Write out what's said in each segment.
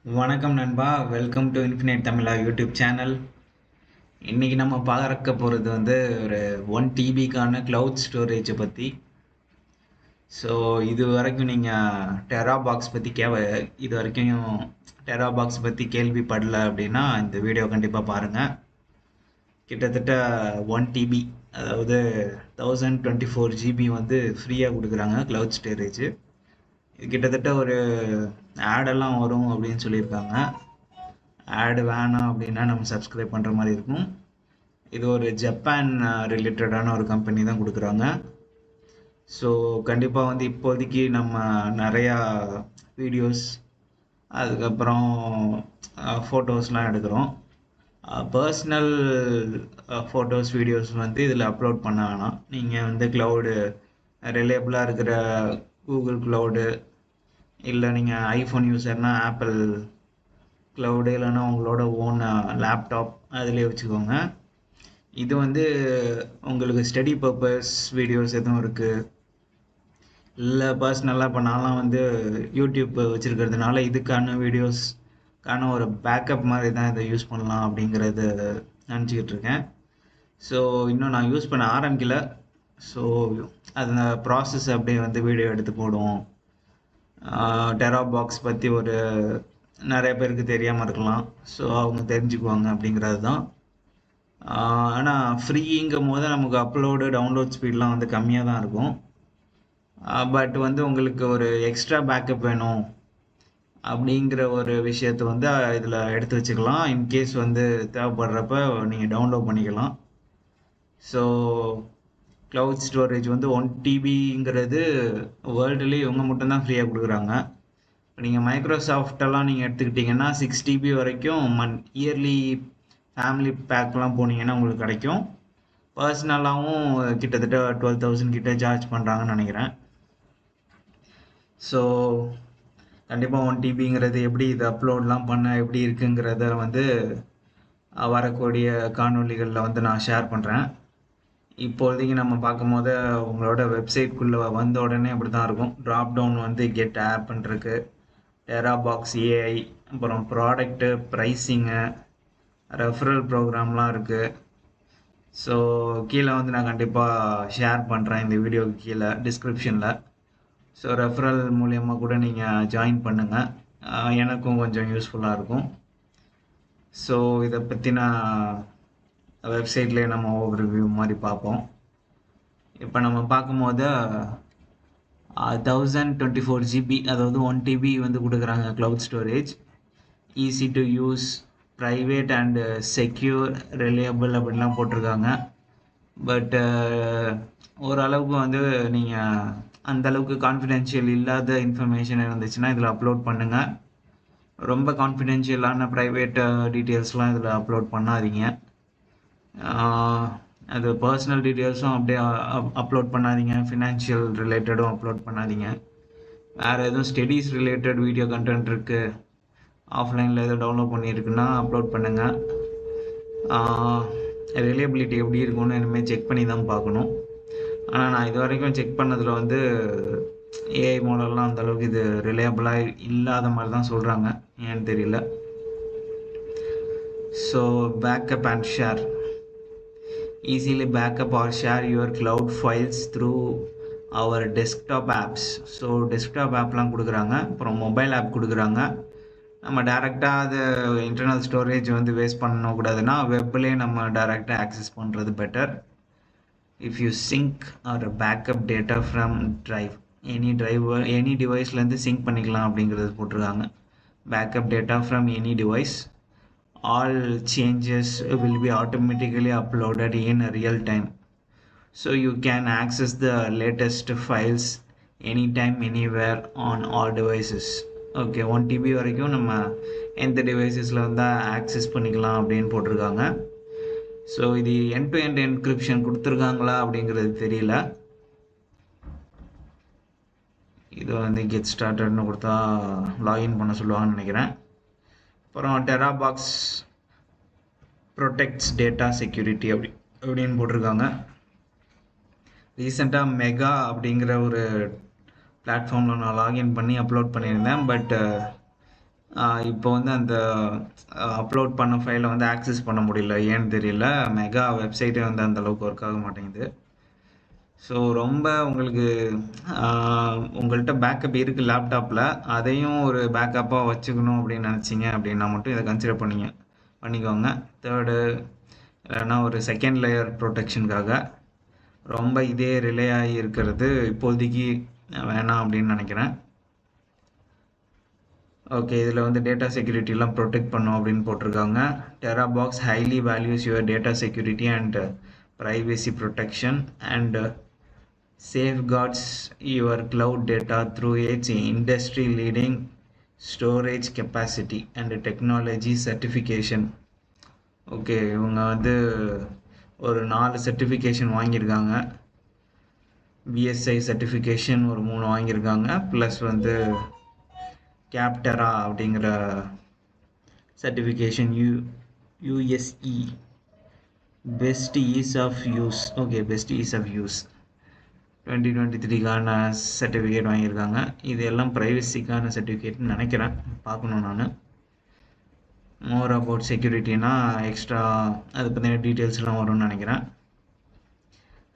வணக்கம் நண்பா, welcome to infinite Tamizha YouTube channel. இன்னைக்கு நம்ம பார்க்க போகிறது வந்து ஒரு 1 TBக்கான க்ளவுட் ஸ்டோரேஜை பற்றி. ஸோ இது வரைக்கும் நீங்கள் டெரா பாக்ஸ் பற்றி இது வரைக்கும் டெரா பாக்ஸ் பற்றி கேள்விப்படல அப்படின்னா இந்த வீடியோ கண்டிப்பாக பாருங்கள். கிட்டத்தட்ட 1 TB, அதாவது 1024 GB வந்து ஃப்ரீயாக கொடுக்குறாங்க க்ளவுட் ஸ்டோரேஜ். இது கிட்டத்தட்ட ஒரு ஆடெல்லாம் வரும் அப்படின்னு சொல்லியிருக்காங்க. ஆடு வேணாம் அப்படின்னா நம்ம சப்ஸ்கிரைப் பண்ணுற மாதிரி இருக்கும். இது ஒரு ஜப்பான் ரிலேட்டடான ஒரு கம்பெனி தான் கொடுக்குறாங்க. ஸோ கண்டிப்பாக வந்து இப்போதைக்கு நம்ம நிறையா வீடியோஸ், அதுக்கப்புறம் ஃபோட்டோஸ்லாம் எடுக்கிறோம். பர்சனல் ஃபோட்டோஸ் வீடியோஸ் வந்து இதில் அப்லோட் பண்ண வேணாம். நீங்கள் வந்து க்ளவுடு ரிலேபிளாக இருக்கிற கூகுள் க்ளவுடு, இல்லை நீங்கள் ஐஃபோன் யூஸர்னால் ஆப்பிள் க்ளவுடு, இல்லைன்னா உங்களோட ஓன் லேப்டாப் அதிலே வச்சுக்கோங்க. இது வந்து உங்களுக்கு ஸ்டடி பர்பஸ் வீடியோஸ் எதுவும் இருக்குது, இல்லை பர்சனலாக இப்போ நான்லாம் வந்து யூடியூப் வச்சுருக்கிறதுனால இதுக்கான வீடியோஸ்க்கான ஒரு பேக்கப் மாதிரி தான் இதை யூஸ் பண்ணலாம் அப்படிங்கிறது நினச்சிக்கிட்டு இருக்கேன். ஸோ இன்னும் நான் யூஸ் பண்ண ஆரம்பிக்கல. ஸோ அந்த ப்ராசஸ் அப்படியே வந்து வீடியோ எடுத்து போடுவோம். டெரா பாக்ஸ் பற்றி ஒரு நிறைய பேருக்கு தெரியாமல் இருக்கலாம், ஸோ அவங்க தெரிஞ்சுக்குவாங்க அப்படிங்கிறது தான். ஆனால் ஃப்ரீங்கும் போது நமக்கு அப்லோடு டவுன்லோட் ஸ்பீட்லாம் வந்து கம்மியாக தான் இருக்கும். பட் வந்து உங்களுக்கு ஒரு எக்ஸ்ட்ரா பேக்கப் வேணும் அப்படிங்கிற ஒரு விஷயத்தை வந்து இதில் எடுத்து வச்சுக்கலாம். இன்கேஸ் வந்து தேவைப்படுறப்ப நீங்கள் டவுன்லோட் பண்ணிக்கலாம். ஸோ க்ளவுட் ஸ்டோரேஜ் வந்து 1 TBங்கிறது வேர்ல்டுலேயே இவங்க மட்டும்தான் ஃப்ரீயாக கொடுக்குறாங்க. இப்போ நீங்கள் மைக்ரோசாஃப்டெல்லாம் நீங்கள் எடுத்துக்கிட்டிங்கன்னா 6 TB வரைக்கும் இயர்லி ஃபேமிலி பேக்லாம் போனீங்கன்னா உங்களுக்கு கிடைக்கும். பர்சனலாகவும் கிட்டத்தட்ட 12,000 கிட்ட சார்ஜ் பண்ணுறாங்கன்னு நினைக்கிறேன். ஸோ கண்டிப்பாக 1 TBங்கிறது எப்படி இது அப்லோட்லாம் பண்ண எப்படி இருக்குங்கிறத வந்து வரக்கூடிய காணொலிகளில் வந்து நான் ஷேர் பண்ணுறேன். இப்போதைக்கு நம்ம பார்க்கும் போது உங்களோட வெப்சைட்குள்ளே வந்த உடனே அப்படி தான் இருக்கும். ட்ராப் டவுன் வந்து கெட் ஆப்ன்னு இருக்கு, டெரா பாக்ஸ் ஏஐ, அப்புறம் ப்ராடக்ட்டு, ப்ரைஸிங்கு, ரெஃபரல் ப்ரோக்ராம்லாம் இருக்குது. ஸோ கீழே வந்து நான் கண்டிப்பாக ஷேர் பண்ணுறேன் இந்த வீடியோக்கு கீழே டிஸ்கிரிப்ஷனில். ஸோ ரெஃபரல் மூலியமாக கூட நீங்கள் ஜாயின் பண்ணுங்கள், எனக்கும் கொஞ்சம் யூஸ்ஃபுல்லாக இருக்கும். ஸோ இதை பற்றி நான் வெப்சைட்லேயே நம்ம ஓவர் வியூ மாதிரி பார்ப்போம். இப்போ நம்ம பார்க்கும்போது 1024 GB, அதாவது 1 TB வந்து கொடுக்குறாங்க cloud storage. Easy to use, private and secure, reliable அப்படின்லாம் போட்டிருக்காங்க. பட் ஓரளவுக்கு வந்து நீங்கள் அந்தளவுக்கு கான்ஃபிடென்ஷியல் இல்லாத இன்ஃபர்மேஷன் இருந்துச்சுன்னா இதில் அப்லோட் பண்ணுங்கள். ரொம்ப கான்ஃபிடென்ஷியலான ப்ரைவேட் டீட்டெயில்ஸ்லாம் இதில் அப்லோட் பண்ணாதீங்க. அது பர்சனல் டீட்டெயில்ஸும் அப்படியே அப்லோட் பண்ணாதீங்க, ஃபினான்ஷியல் ரிலேட்டடும் அப்லோட் பண்ணாதீங்க. வேறு எதுவும் ஸ்டடீஸ் ரிலேட்டட் வீடியோ கண்டென்ட் இருக்குது, ஆஃப்லைனில் எதுவும் டவுன்லோட் பண்ணியிருக்குன்னா அப்லோட் பண்ணுங்கள். ரிலையபிலிட்டி எப்படி இருக்குன்னு இனிமேல் செக் பண்ணி தான் பார்க்கணும். ஆனால் நான் இது வரைக்கும் செக் பண்ணதில் வந்து ஏஐ மாடல்லாம் அந்தளவுக்கு இது ரிலையபிளாக இல்லாத மாதிரி தான் சொல்கிறாங்க, ஏன்னு தெரியல. So backup and share, easily backup or share your cloud files through our desktop apps. So desktop ஆப்லாம் கொடுக்குறாங்க, அப்புறம் மொபைல் ஆப் கொடுக்குறாங்க. நம்ம டேரெக்டாக அது இன்டர்னல் ஸ்டோரேஜ் வந்து வேஸ்ட் பண்ணக்கூடாதுன்னா வெப்லேயே நம்ம டேரெக்டாக ஆக்சஸ் பண்ணுறது better. If you sync or backup data from any டிவைஸ்லேருந்து சிங்க் பண்ணிக்கலாம் அப்படிங்கிறது போட்டிருக்காங்க. Backup data from any device, all changes will be automatically uploaded in real time, so you can access the latest files anytime anywhere on all devices. Okay, 1 TB வரைக்கும் நம்ம எந்த டிவைசஸில் வந்தால் access பண்ணிக்கலாம் அப்படின்னு போட்டிருக்காங்க. ஸோ இது எண்ட் டு எண்ட் என்கிரிப்ஷன் கொடுத்துருக்காங்களா அப்படிங்கிறது தெரியல. இது வந்து கெட் ஸ்டார்டட்னு கொடுத்தா லாகின் பண்ண சொல்லுவாங்கன்னு நினைக்கிறேன். அப்புறம் டெரா பாக்ஸ் ப்ரொடெக்ட்ஸ் டேட்டா செக்யூரிட்டி அப்படின்னு போட்டிருக்காங்க. ரீசெண்டாக மெகா அப்படிங்கிற ஒரு பிளாட்ஃபார்மில் நான் லாகின் பண்ணி அப்லோட் பண்ணியிருந்தேன். பட் இப்போ வந்து அந்த அப்லோட் பண்ண ஃபைலை வந்து ஆக்சஸ் பண்ண முடியல, ஏன்னு தெரியல. மெகா வெப்சைட்டே வந்து அந்த அளவுக்கு ஒர்க் ஆக மாட்டேங்குது. ஸோ ரொம்ப உங்களுக்கு உங்கள்கிட்ட பேக்கப் இருக்குது லேப்டாப்பில், அதையும் ஒரு பேக்கப்பாக வச்சுக்கணும் அப்படின்னு நினச்சிங்க அப்படின்னா மட்டும் இதை கன்சிடர் பண்ணிக்கோங்க. தேர்டு, இல்லைன்னா ஒரு செகண்ட் லேயர் ப்ரொடெக்ஷனுக்காக. ரொம்ப இதே ரிலே ஆகி இருக்கிறது இப்போதைக்கு வேணாம் அப்படின்னு நினைக்கிறேன். ஓகே, இதில் வந்து டேட்டா செக்யூரிட்டிலாம் ப்ரொடெக்ட் பண்ணும் அப்படின்னு போட்டிருக்காங்க. TeraBox highly values your data security and privacy protection and safeguards your cloud data through its industry leading storage capacity and technology certification. Okay, இவங்க வந்து ஒரு 4 சர்டிஃபிகேஷன் வாங்கியிருக்காங்க. பிஎஸ்ஐ சர்டிஃபிகேஷன் ஒரு 3 வாங்கியிருக்காங்க, ப்ளஸ் வந்து கேப்டரா அப்படிங்கிற சர்டிஃபிகேஷன் யூஎஸ்இ best ease of use. Okay, best ease of use 2023க்கான சர்டிஃபிகேட் வாங்கியிருக்காங்க. இது எல்லாம் ப்ரைவசிக்கான சர்டிஃபிகேட்னு நினைக்கிறேன், பார்க்கணும் நான். மோர் அபவுட் செக்யூரிட்டினா எக்ஸ்ட்ரா அதை பற்றின டீட்டெயில்ஸ்லாம் வரும்னு நினைக்கிறேன்.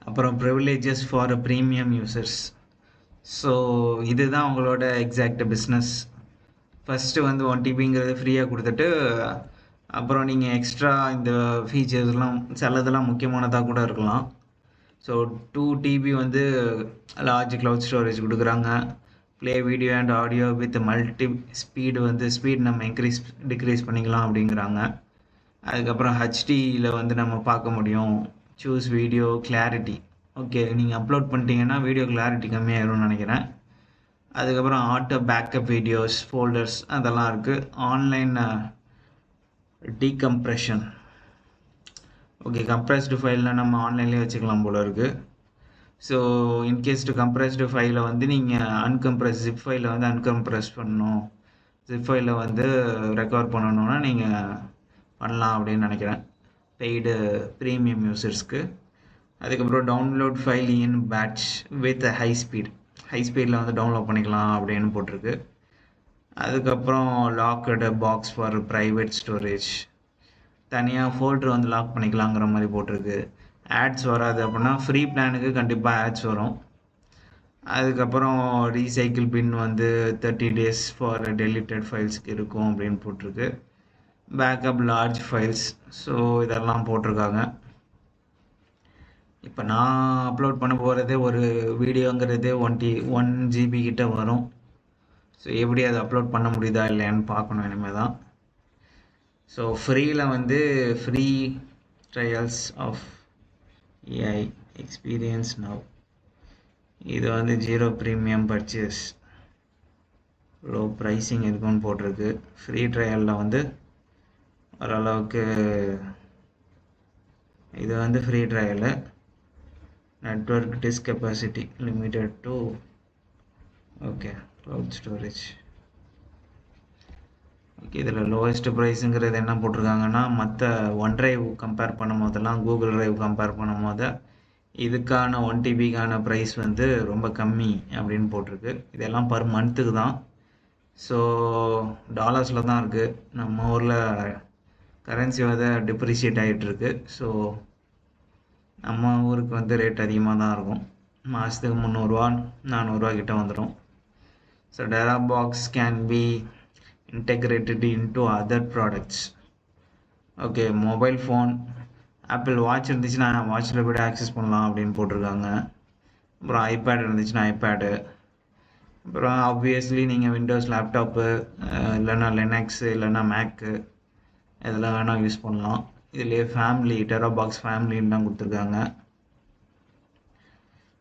அப்புறம் privileges for premium users. So இதுதான் அவங்களோட எக்ஸாக்ட் பிஸ்னஸ். ஃபஸ்ட்டு வந்து 1 டிபிங்கிறது ஃப்ரீயாக கொடுத்துட்டு, அப்புறம் நீங்கள் எக்ஸ்ட்ரா இந்த ஃபீச்சர்ஸ்லாம் சிலதெல்லாம் முக்கியமானதாக கூட இருக்கலாம். ஸோ 2 டிபி வந்து லார்ஜ் க்ளவுட் ஸ்டோரேஜ் கொடுக்குறாங்க. Play video and audio with multi speed வந்து ஸ்பீட் நம்ம டிக்ரீஸ் பண்ணிக்கலாம் அப்படிங்கிறாங்க. அதுக்கப்புறம் ஹெச்டியில் வந்து நம்ம பார்க்க முடியும். Choose video clarity. ஓகே, நீங்கள் அப்லோட் பண்ணிட்டீங்கன்னா வீடியோ கிளாரிட்டி கம்மியாயிரும்னு நினைக்கிறேன். அதுக்கப்புறம் ஆட்டோ பேக்கப் வீடியோஸ் ஃபோல்டர்ஸ் அதெல்லாம் இருக்குது. Online decompression. ஓகே, கம்ப்ரஸ்டு ஃபைலில் நம்ம ஆன்லைன்லேயே வச்சுக்கலாம் போல இருக்குது. ஸோ இன்கேஸ் கம்ப்ரஸ்டு ஃபைலை வந்து நீங்கள் அன்கம்ப்ரஸ் ஜிப் ஃபைலை வந்து அன்கம்ப்ரஸ் பண்ணணும், ஜிப் ஃபைலை வந்து ரெக்கவர் பண்ணணுன்னா நீங்கள் பண்ணலாம் அப்படின்னு நினைக்கிறேன், பெய்டு ப்ரீமியம் யூசர்ஸ்க்கு. அதுக்கப்புறம் download file in batch with high ஸ்பீடில் வந்து டவுன்லோட் பண்ணிக்கலாம் அப்படின்னு போட்டிருக்கு. அதுக்கப்புறம் locked box for private storage, தனியாக ஃபோல்டர் வந்து லாக் பண்ணிக்கலாங்கிற மாதிரி போட்டிருக்கு. ஆட்ஸ் வராது அப்படின்னா ஃப்ரீ பிளானுக்கு கண்டிப்பாக ஆட்ஸ் வரும். அதுக்கப்புறம் ரீசைக்கிள் பின் வந்து 30 days ஃபார் டெலிட்டட் ஃபைல்ஸ்க்கு இருக்கும் அப்படின்னு போட்டிருக்கு. Backup large files. ஸோ இதெல்லாம் போட்டிருக்காங்க. இப்போ நான் அப்லோட் பண்ண போகிறதே ஒரு வீடியோங்கிறதே 1 GB கிட்ட வரும். ஸோ எப்படி அதை அப்லோட் பண்ண முடியுதா இல்லையான்னு பார்க்கணும் இனிமேல் தான். ஸோ ஃப்ரீயில் வந்து free trials of AI experience now. இது வந்து 0 ப்ரீமியம் பர்ச்சேஸ், லோ ப்ரைஸிங் இருக்குன்னு போட்டிருக்கு. ஃப்ரீ ட்ரையலில் வந்து ஓரளவுக்கு இது வந்து free trial. Network disk capacity limited to okay cloud storage. Okay, இதில் லோவஸ்ட் ப்ரைஸுங்கிறது என்ன போட்டிருக்காங்கன்னா, மற்ற OneDrive கம்பேர் பண்ணும் போதெல்லாம் கூகுள் ட்ரைவ் கம்பேர் பண்ணும் போது இதுக்கான 1 டிபிக்கான ப்ரைஸ் வந்து ரொம்ப கம்மி அப்படின்னு போட்டிருக்கு. இதெல்லாம் பர் மந்த்துக்கு தான். ஸோ டாலர்ஸில் தான் இருக்குது. நம்ம ஊரில் கரன்சி வந்து டிப்ரிஷியேட் ஆகிட்டுருக்கு. ஸோ நம்ம ஊருக்கு வந்து ரேட் அதிகமாக தான் இருக்கும். மாதத்துக்கு 300 400 கிட்ட வந்துடும். So TeraBox can be integrated into other products. Okay, mobile phone Apple watch இருந்துச்சுன்னா வாட்சில் போய்ட்டு ஆக்சஸ் பண்ணலாம் அப்படின்னு போட்டிருக்காங்க. அப்புறம் ஐபேட் இருந்துச்சுன்னா ஐபேடு. அப்புறம் ஆப்வியஸ்லி நீங்கள் விண்டோஸ் லேப்டாப்பு இல்லைன்னா லினக்ஸு இல்லைன்னா மேக்கு இதெல்லாம் வேணால் யூஸ் பண்ணலாம். இதுலேயே ஃபேமிலி டெராபாக்ஸ் ஃபேமிலின்னு தான் கொடுத்துருக்காங்க.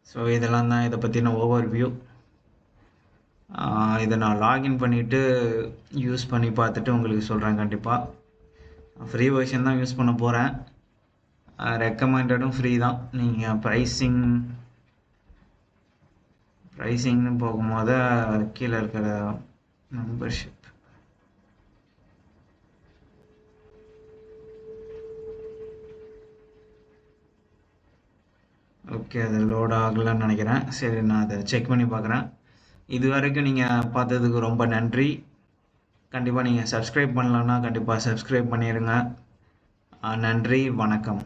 ஸோ இதெல்லாம் தான் இதை பற்றின ஓவர் வியூ. இதை நான் லாகின் பண்ணிவிட்டு யூஸ் பண்ணி பார்த்துட்டு உங்களுக்கு சொல்கிறேன். கண்டிப்பாக ஃப்ரீ வெர்ஷன் தான் யூஸ் பண்ண போகிறேன். ரெக்கமெண்டடும் ஃப்ரீ தான். நீங்கள் ப்ரைஸிங்னு போகும்போது கீழே இருக்கிற மெம்பர்ஷிப் ஓகே, அது லோட் ஆகலைன்னு நினைக்கிறேன். சரி, நான் அதை செக் பண்ணி பார்க்குறேன். இது வரைக்கும் நீங்கள் பார்த்ததுக்கு ரொம்ப நன்றி. கண்டிப்பாக நீங்கள் சப்ஸ்கிரைப் பண்ணலன்னா கண்டிப்பாக சப்ஸ்கிரைப் பண்ணிடுங்க. நன்றி, வணக்கம்.